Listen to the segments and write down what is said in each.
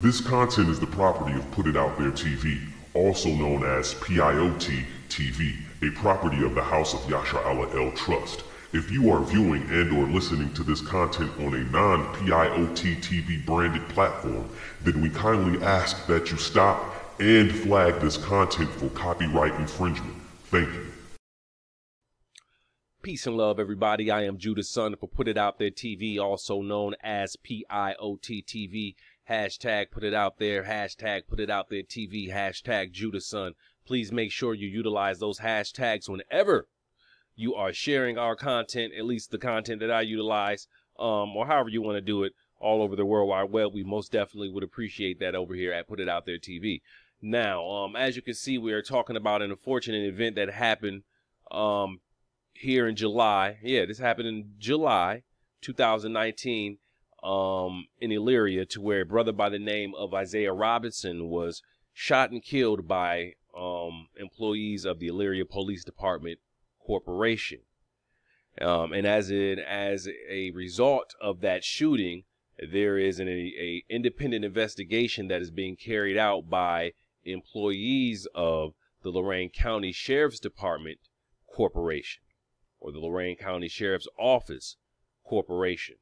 This content is the property of Put It Out There TV, also known as PIOT TV, a property of the House of Yasha Allah El Trust. If you are viewing and or listening to this content on a non-PIOT TV branded platform, then we kindly ask that you stop and flag this content for copyright infringement. Thank you. Peace and love, everybody. I am Judah Sun for Put It Out There TV, also known as PIOT TV. Hashtag Put It Out There, hashtag Put It Out There TV, hashtag Judah Sun. Please make sure you utilize those hashtags whenever you are sharing our content, at least the content that I utilize, or however you want to do it all over the World Wide Web. We most definitely would appreciate that over here at Put It Out There TV. Now, as you can see, we are talking about an unfortunate event that happened here in July. Yeah, this happened in July 2019 in Elyria, to where a brother by the name of Isaiah Robinson was shot and killed by employees of the Elyria Police Department Corporation. And as a result of that shooting, there is an independent investigation that is being carried out by employees of the Lorain County Sheriff's Department Corporation, or the Lorain County Sheriff's Office Corporation.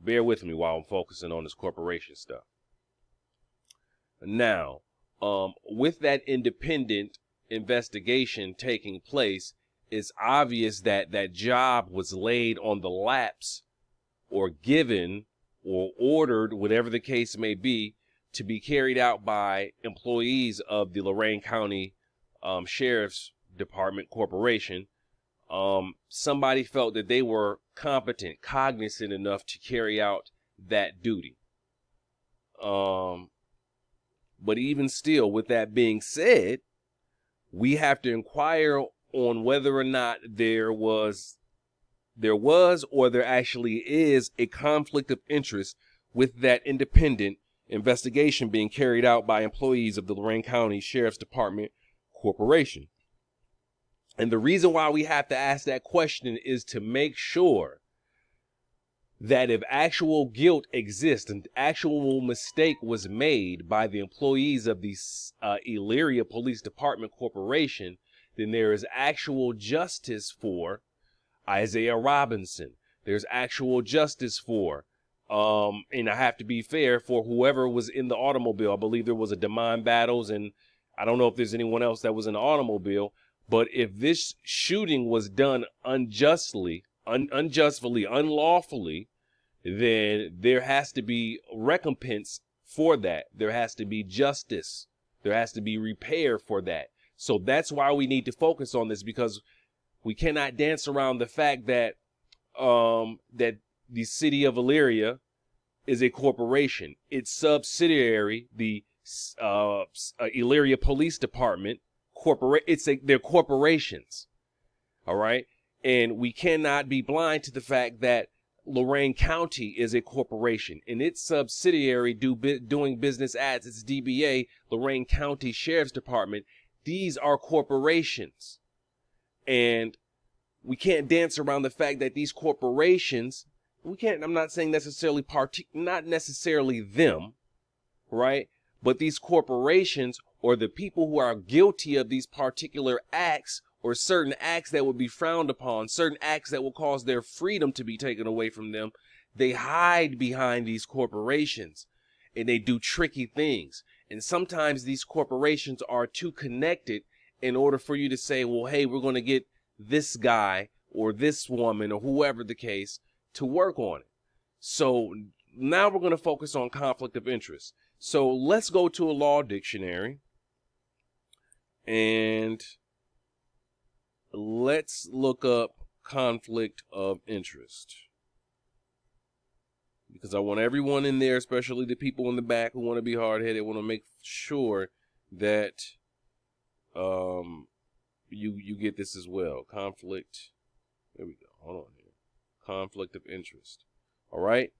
Bear with me while I'm focusing on this corporation stuff. Now, with that independent investigation taking place, it's obvious that that job was laid on the laps, or given, or ordered, whatever the case may be, to be carried out by employees of the Lorain County Sheriff's Department Corporation. Somebody felt that they were competent, cognizant enough to carry out that duty. But even still, with that being said, we have to inquire on whether or not there was or there actually is a conflict of interest with that independent investigation being carried out by employees of the Lorain County Sheriff's Department Corporation. And the reason why we have to ask that question is to make sure that if actual guilt exists and actual mistake was made by the employees of the Elyria Police Department Corporation, then there is actual justice for Isaiah Robinson. There's actual justice for, and I have to be fair, for whoever was in the automobile. I believe there was a Damon Battles, and I don't know if there's anyone else that was in the automobile. But if this shooting was done unjustly, unlawfully, then there has to be recompense for that. There has to be justice. There has to be repair for that. So that's why we need to focus on this, because we cannot dance around the fact that that the city of Elyria is a corporation. Its subsidiary, the Elyria Police Department, they're corporations. All right. And we cannot be blind to the fact that Lorain County is a corporation, and its subsidiary doing business as its DBA, Lorain County Sheriff's Department. These are corporations, and we can't dance around the fact that these corporations, I'm not saying necessarily not necessarily them, right? But these corporations, or the people who are guilty of these particular acts, or certain acts that would be frowned upon, certain acts that will cause their freedom to be taken away from them, they hide behind these corporations, and they do tricky things. And sometimes these corporations are too connected in order for you to say, well, hey, we're going to get this guy or this woman or whoever the case to work on it. So now we're going to focus on conflict of interest. So let's go to a law dictionary and let's look up conflict of interest, because I want everyone in there, especially the people in the back who want to be hard-headed, want to make sure that you get this as well. Conflict. There we go. Hold on here. Conflict of interest. All right.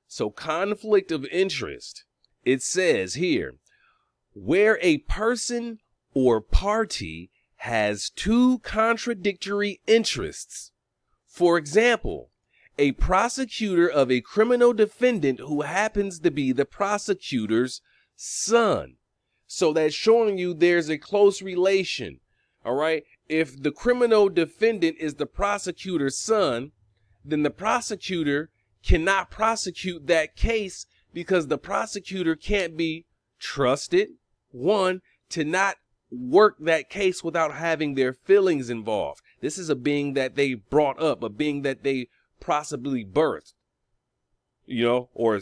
So conflict of interest, it says here, where a person or party has two contradictory interests. For example, a prosecutor of a criminal defendant who happens to be the prosecutor's son. So that's showing you there's a close relation. All right. If the criminal defendant is the prosecutor's son, then the prosecutor cannot prosecute that case because the prosecutor can't be trusted, one, to not work that case without having their feelings involved. This is a being that they brought up, a being that they possibly birthed, you know, or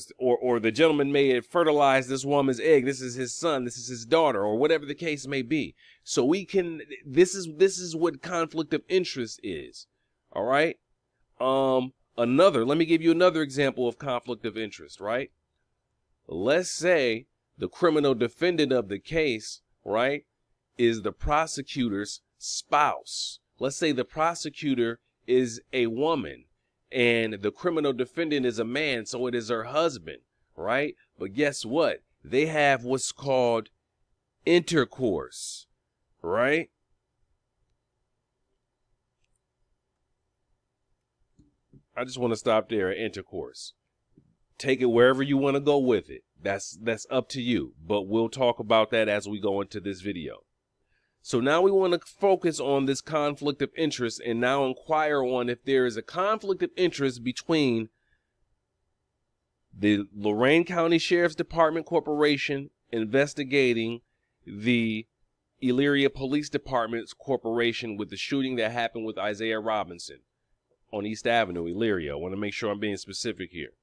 the gentleman may have fertilized this woman's egg. This is his son, this is his daughter, or whatever the case may be. So we can, this is what conflict of interest is. All right. Let me give you another example of conflict of interest, right? Let's say the criminal defendant of the case, right, is the prosecutor's spouse. Let's say the prosecutor is a woman and the criminal defendant is a man, so it is her husband, right? But guess what? They have what's called intercourse, right? I just want to stop there at intercourse. Take it wherever you want to go with it. That's up to you, but we'll talk about that as we go into this video. So now we want to focus on this conflict of interest and now inquire on if there is a conflict of interest between the Lorain County Sheriff's Department Corporation investigating the Elyria Police Department's corporation with the shooting that happened with Isaiah Robinson on East Avenue, Elyria. I want to make sure I'm being specific here.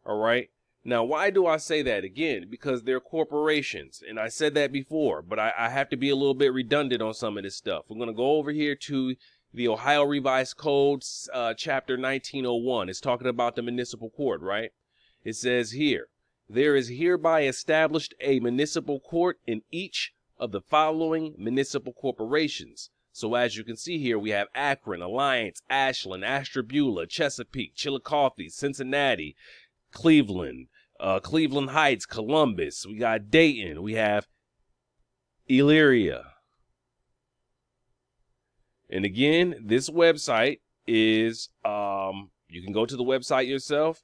All right. Now, why do I say that? Again, because they're corporations, and I said that before, but I have to be a little bit redundant on some of this stuff. We're going to go over here to the Ohio Revised Code, Chapter 1901. It's talking about the municipal court, right? It says here, there is hereby established a municipal court in each of the following municipal corporations. So as you can see here, we have Akron, Alliance, Ashland, Ashtabula, Chesapeake, Chillicothe, Cincinnati, Cleveland, Cleveland Heights, Columbus. We got Dayton. We have Elyria. And again, this website is, you can go to the website yourself.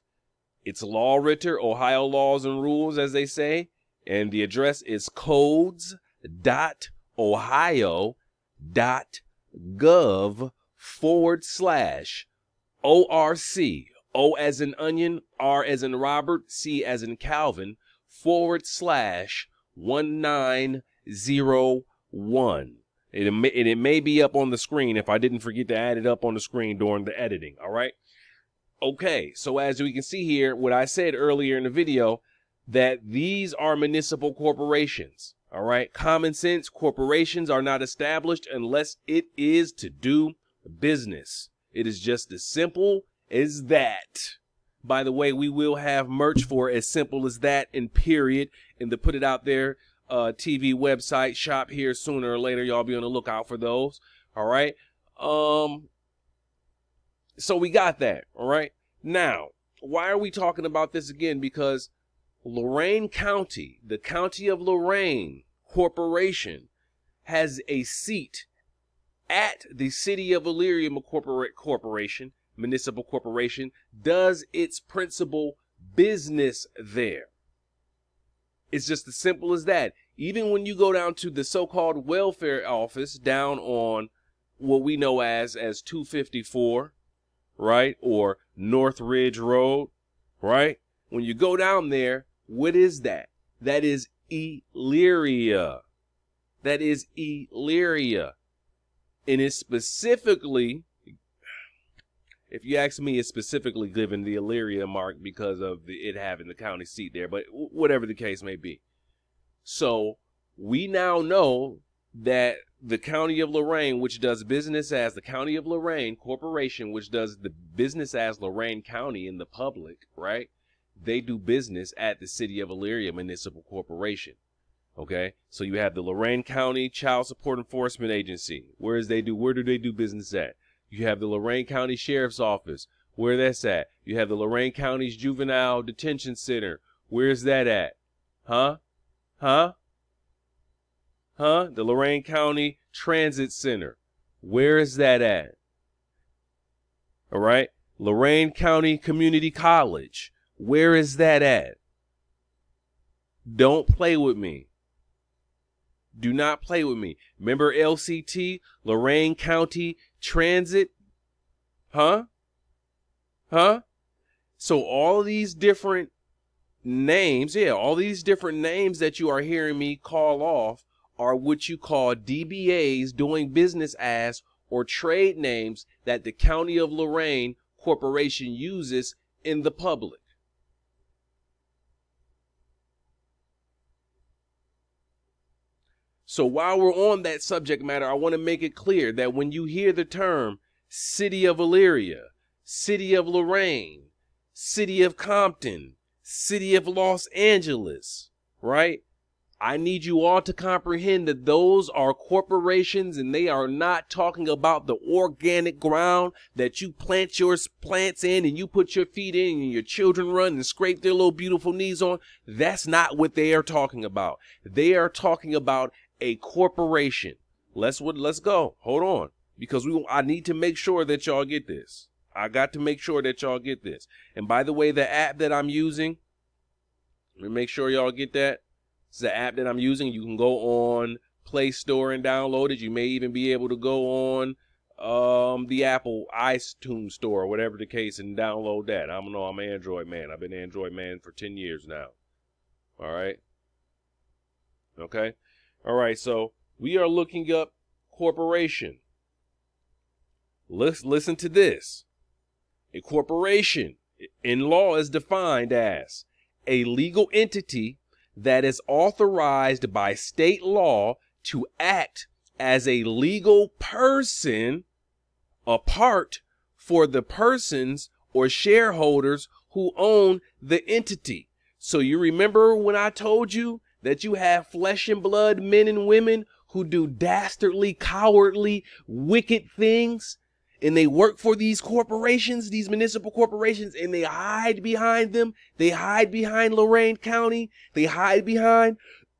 It's Law Ritter, Ohio Laws and Rules, as they say. And the address is codes.ohio.gov/ORC. O as in onion, R as in Robert, C as in Calvin, /1901. It may be up on the screen if I didn't forget to add it up on the screen during the editing. All right. Okay. So as we can see here, what I said earlier in the video, that these are municipal corporations. All right. Common sense, corporations are not established unless it is to do business. It is just as simple as that. By the way, we will have merch for as simple as that and period. And to put it out there, TV website shop here sooner or later. Y'all be on the lookout for those. All right. So we got that. All right. Now, why are we talking about this again? Because Lorain County, the County of Lorain Corporation, has a seat at the City of Elyria Corporation. Municipal corporation, does its principal business there. It's just as simple as that. Even when you go down to the so-called welfare office down on what we know as 254, right? Or North Ridge Road, right? When you go down there, what is that? That is Elyria. That is Elyria. And it's specifically, if you ask me, it's specifically given the Elyria mark because of it having the county seat there, but whatever the case may be. So we now know that the County of Lorain, which does business as the County of Lorain Corporation, which does the business as Lorain County in the public, right? They do business at the City of Elyria Municipal Corporation. Okay, so you have the Lorain County Child Support Enforcement Agency. Where do they do business at? You have the Lorain County Sheriff's Office, where that's at. You have the Lorain County's Juvenile Detention Center. Where's that at? The Lorain County Transit Center. Where is that at? All right. Lorain County Community College. Where is that at? Don't play with me. Do not play with me. Remember LCT, Lorain County Transit? Huh? So all of these different names, all these different names that you are hearing me call off are what you call DBAs, doing business as, or trade names that the County of Lorain Corporation uses in the public. So while we're on that subject matter, I want to make it clear that when you hear the term City of Elyria, City of Lorain, City of Compton, City of Los Angeles, right? I need you all to comprehend that those are corporations, and they are not talking about the organic ground that you plant your plants in and you put your feet in and your children run and scrape their little beautiful knees on. That's not what they are talking about. They are talking about a corporation. Let's go. Hold on, because I need to make sure that y'all get this. I got to make sure that y'all get this. And by the way, the app that I'm using, let me make sure y'all get that. It's the app that I'm using. You can go on Play Store and download it. You may even be able to go on the Apple iTunes Store or whatever the case and download that. I don't know. I'm an Android man. I've been an Android man for 10 years now. All right. Okay. All right. So we are looking up corporation. Listen to this. A corporation in law is defined as a legal entity that is authorized by state law to act as a legal person apart for the persons or shareholders who own the entity. So you remember when I told you that you have flesh and blood men and women who do dastardly, cowardly, wicked things, and they work for these corporations, these municipal corporations, and they hide behind them. They hide behind Lorain County. They hide behind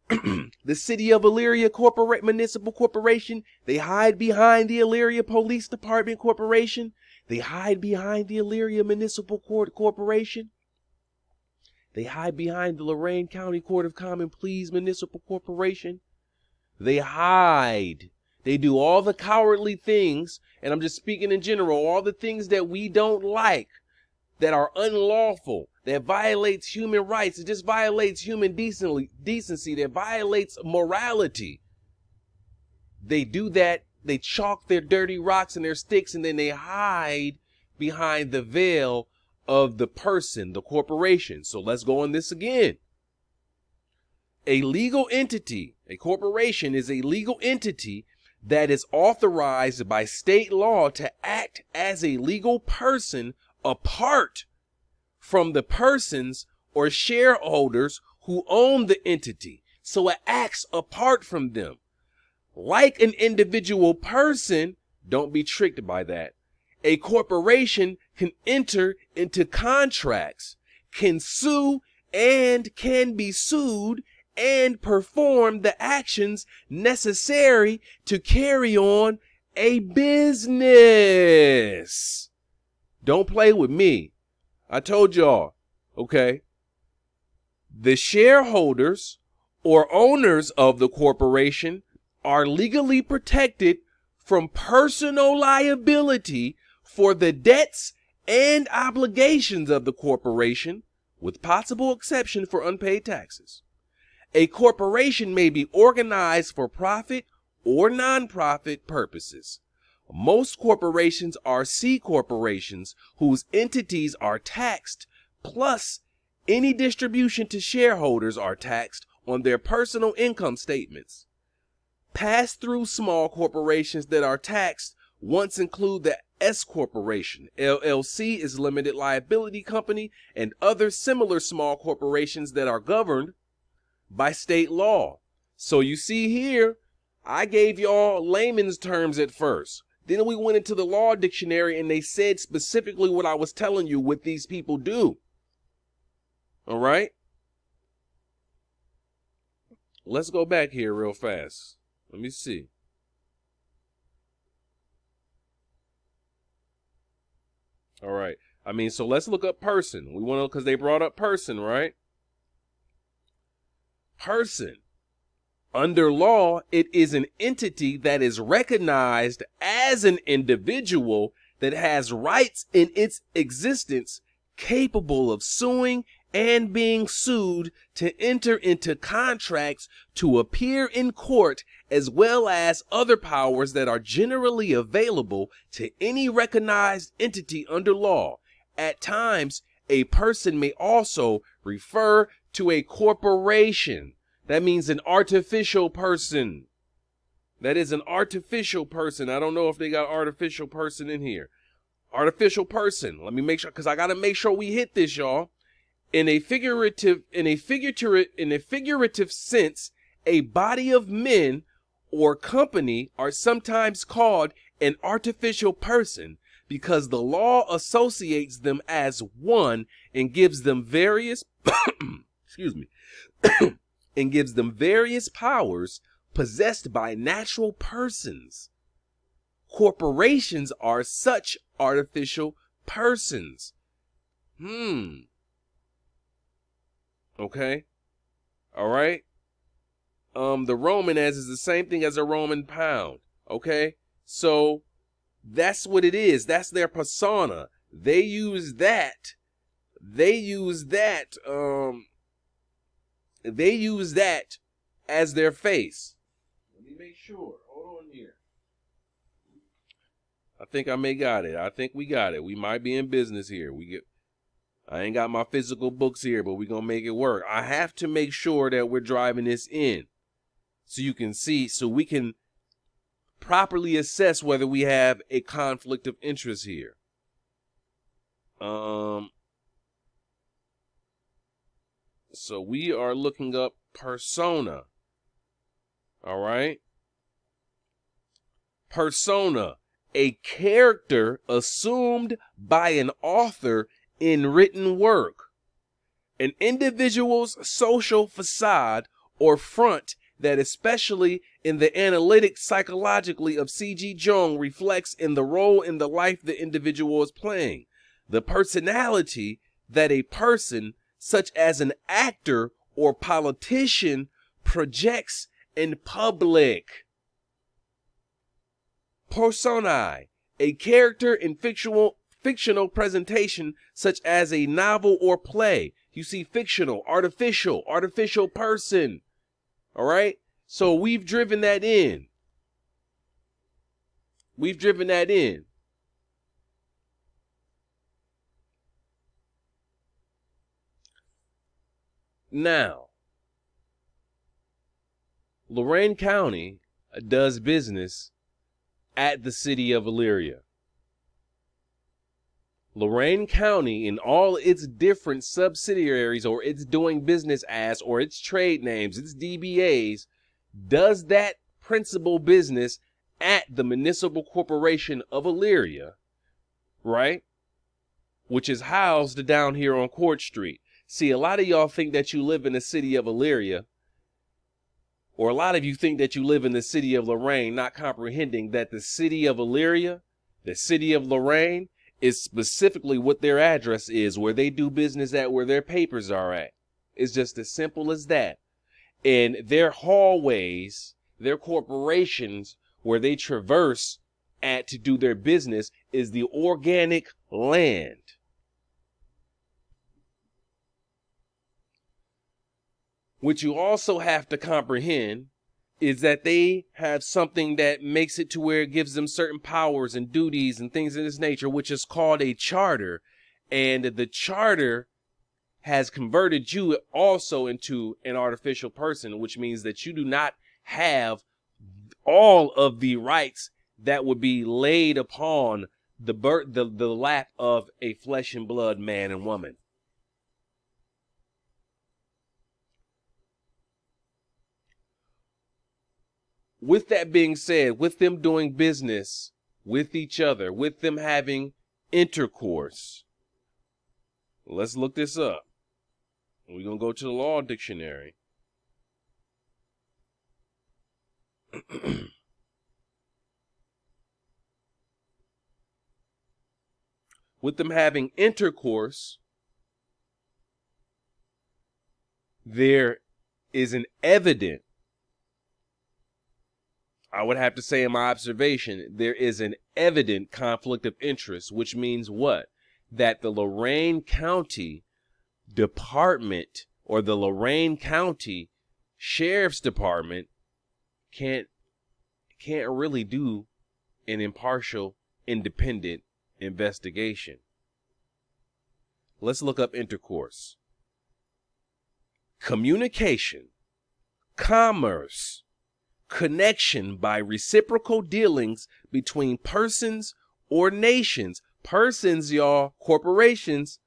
the City of Elyria Municipal Corporation. They hide behind the Elyria Police Department Corporation. They hide behind the Elyria Municipal Court Corporation. They hide behind the Lorain County Court of Common Pleas Municipal Corporation. They hide. They do all the cowardly things, and I'm just speaking in general, all the things that we don't like, that are unlawful, that violates human rights, it just violates human decency, that violates morality. They do that, they chalk their dirty rocks and their sticks, and then they hide behind the veil of the person, the corporation. So let's go on this again. A legal entity, a corporation is a legal entity that is authorized by state law to act as a legal person apart from the persons or shareholders who own the entity. So it acts apart from them. Like an individual person, don't be tricked by that. A corporation can enter into contracts, can sue and can be sued, and perform the actions necessary to carry on a business. Don't play with me. I told y'all, okay? The shareholders or owners of the corporation are legally protected from personal liability for the debts and obligations of the corporation, with possible exception for unpaid taxes. A corporation may be organized for profit or nonprofit purposes. Most corporations are C corporations whose entities are taxed, plus any distribution to shareholders are taxed on their personal income statements. Pass-through small corporations that are taxed once include the S corporation, LLC is limited liability company, and other similar small corporations that are governed by state law. So you see here, I gave y'all layman's terms at first. Then we went into the law dictionary and they said specifically what I was telling you what these people do. All right? Let's go back here real fast. Let me see. All right. I mean, so let's look up person. We want to, because they brought up person, right? Person. Under law, it is an entity that is recognized as an individual that has rights in its existence, capable of suing and being sued, to enter into contracts, to appear in court, as well as other powers that are generally available to any recognized entity under law. At times, a person may also refer to a corporation. That means an artificial person. That is an artificial person. I don't know if they got artificial person in here. Artificial person. Let me make sure, because I got to make sure we hit this, y'all. In a figurative sense, a body of men or company are sometimes called an artificial person because the law associates them as one and gives them various excuse me and gives them various powers possessed by natural persons. Corporations are such artificial persons. Okay. All right. The Roman as is the same thing as a Roman pound. Okay. So that's what it is. That's their persona. They use that. They use that as their face. Let me make sure. Hold on here. I think I may got it. I think we got it. We might be in business here. I ain't got my physical books here, but we're going to make it work. I have to make sure that we're driving this in so you can see, so we can properly assess whether we have a conflict of interest here. So we are looking up persona. All right. Persona, a character assumed by an author in written work. An individual's social facade or front that, especially in the analytic psychologically of C.G. Jung, reflects in the role in the life the individual is playing. The personality that a person, such as an actor or politician, projects in public. Personae, a character in fictional presentation such as a novel or play. You see fictional, artificial person. All right? So we've driven that in. Now, Lorain County does business at the city of Elyria. Lorain County, in all its different subsidiaries, or its doing business as, or its trade names, its DBAs, does that principal business at the Municipal Corporation of Elyria, right? Which is housed down here on Court Street. See, a lot of y'all think that you live in the city of Elyria, or a lot of you think that you live in the city of Lorain, not comprehending that the city of Elyria, the city of Lorain, is specifically what their address is, where they do business at, where their papers are at. It's just as simple as that. And their hallways, their corporations, where they traverse at to do their business, is the organic land. What you also have to comprehend is that they have something that makes it to where it gives them certain powers and duties and things of this nature, which is called a charter. And the charter has converted you also into an artificial person, which means that you do not have all of the rights that would be laid upon the lap of a flesh and blood man and woman. With that being said, with them doing business with each other, with them having intercourse, let's look this up. We're going to go to the law dictionary. with them having intercourse, there is an evident, I would have to say in my observation, there is an evident conflict of interest, which means what? That the Lorain County Department or the Lorain County Sheriff's Department can't really do an impartial, independent investigation. Let's look up intercourse. Communication, commerce, connection by reciprocal dealings between persons or nations. Persons, y'all, corporations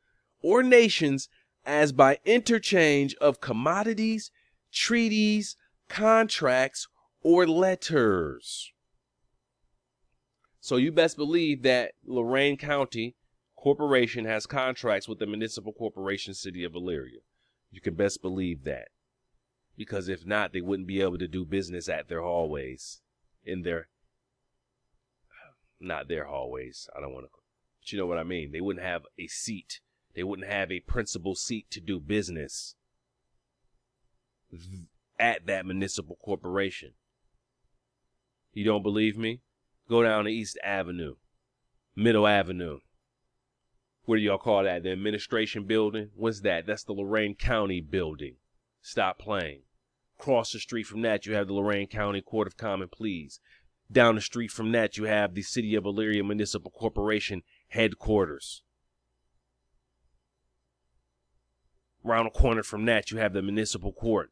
or nations, as by interchange of commodities, treaties, contracts, or letters. So you best believe that Lorain County Corporation has contracts with the municipal corporation city of Elyria. You can best believe that. Because if not, they wouldn't be able to do business at their hallways. Not their hallways. I don't want to, but you know what I mean. They wouldn't have a seat. They wouldn't have a principal seat to do business at that municipal corporation. You don't believe me? Go down to East Avenue, Middle Avenue. What do y'all call that? The administration building? What's that? That's the Lorain County building. Stop playing. Across the street from that, you have the Lorain County Court of Common Pleas. Down the street from that, you have the City of Elyria Municipal Corporation headquarters. Around the corner from that, you have the municipal court.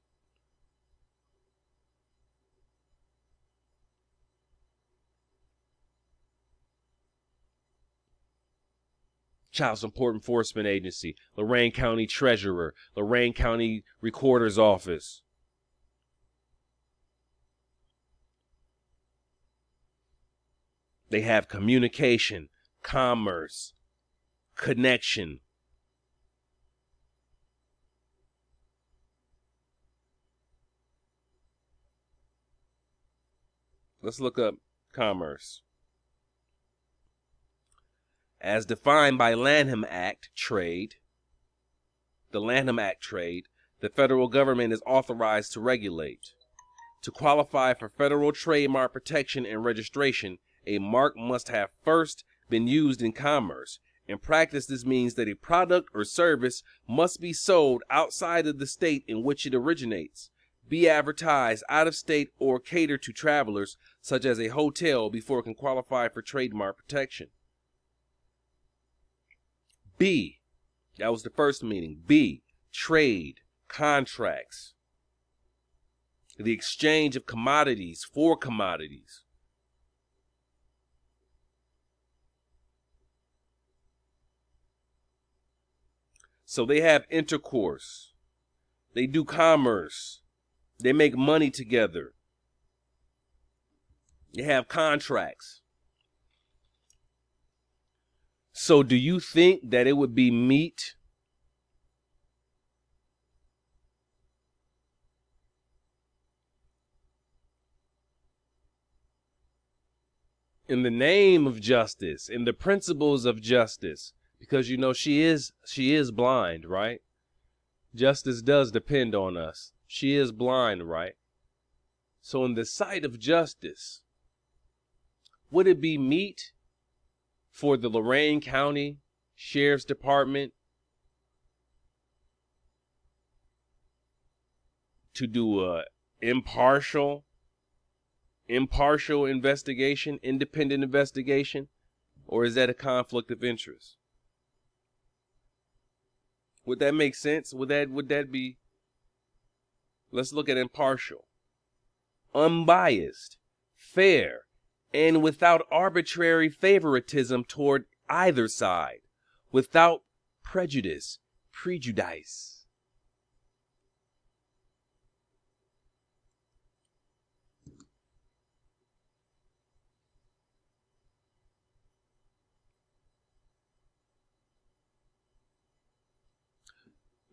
Child Support Enforcement Agency, Lorain County Treasurer, Lorain County Recorder's Office. They have communication, commerce, connection. Let's look up commerce. As defined by Lanham Act trade, the Lanham Act trade, the federal government is authorized to regulate. To qualify for federal trademark protection and registration, a mark must have first been used in commerce. In practice, this means that a product or service must be sold outside of the state in which it originates, be advertised out of state, or cater to travelers, such as a hotel, before it can qualify for trademark protection. B, that was the first meaning. B, trade, contracts, the exchange of commodities for commodities. So they have intercourse. They do commerce. They make money together. They have contracts. So do you think that it would be meat in the name of justice, in the principles of justice? Because you know she is blind, right? Justice does depend on us. She is blind, right? So in the sight of justice, would it be meat for the Lorain County Sheriff's Department to do a impartial investigation, independent investigation? Or is that a conflict of interest? Would that make sense? Would that be? Let's look at impartial. Unbiased, fair, and without arbitrary favoritism toward either side, without prejudice.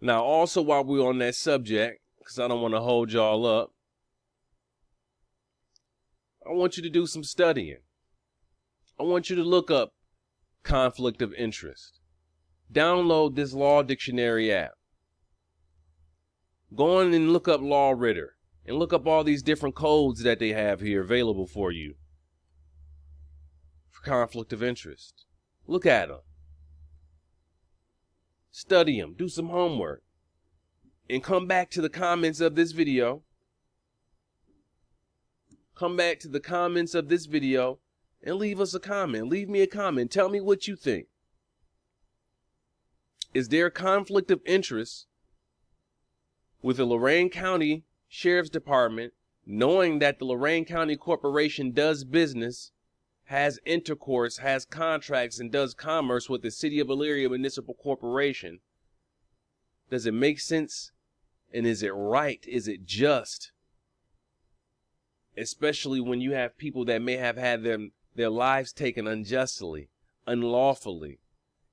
Now, also while we're on that subject, because I don't want to hold y'all up, I want you to do some studying. I want you to look up conflict of interest. Download this Law Dictionary app. Go on and look up Law Ritter and look up all these different codes that they have here available for you for conflict of interest. Look at them. Study them. Do some homework. And come back to the comments of this video. Come back to the comments of this video and leave us a comment. Leave me a comment. Tell me what you think. Is there a conflict of interest with the Lorain County Sheriff's Department, knowing that the Lorain County Corporation does business, has intercourse, has contracts, and does commerce with the City of Elyria Municipal Corporation? Does it make sense? And is it right? Is it just? Especially when you have people that may have had their lives taken unjustly, unlawfully.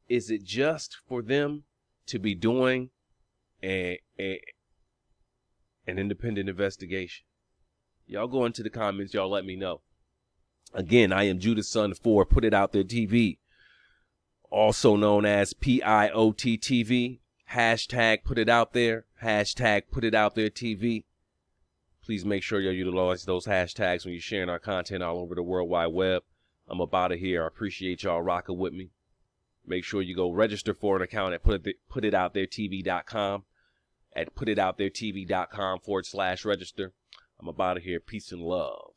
Is it just for them to be doing an independent investigation? Y'all go into the comments. Y'all let me know. Again, I am Judas Son for Put It Out There TV, also known as PIOT TV. Hashtag Put It Out There. Hashtag Put It Out There TV. Please make sure you utilize those hashtags when you're sharing our content all over the World Wide Web. I'm up out of here. I appreciate y'all rocking with me. Make sure you go register for an account at putitouttheretv.com. At putitouttheretv.com/register. I'm up out of here. Peace and love.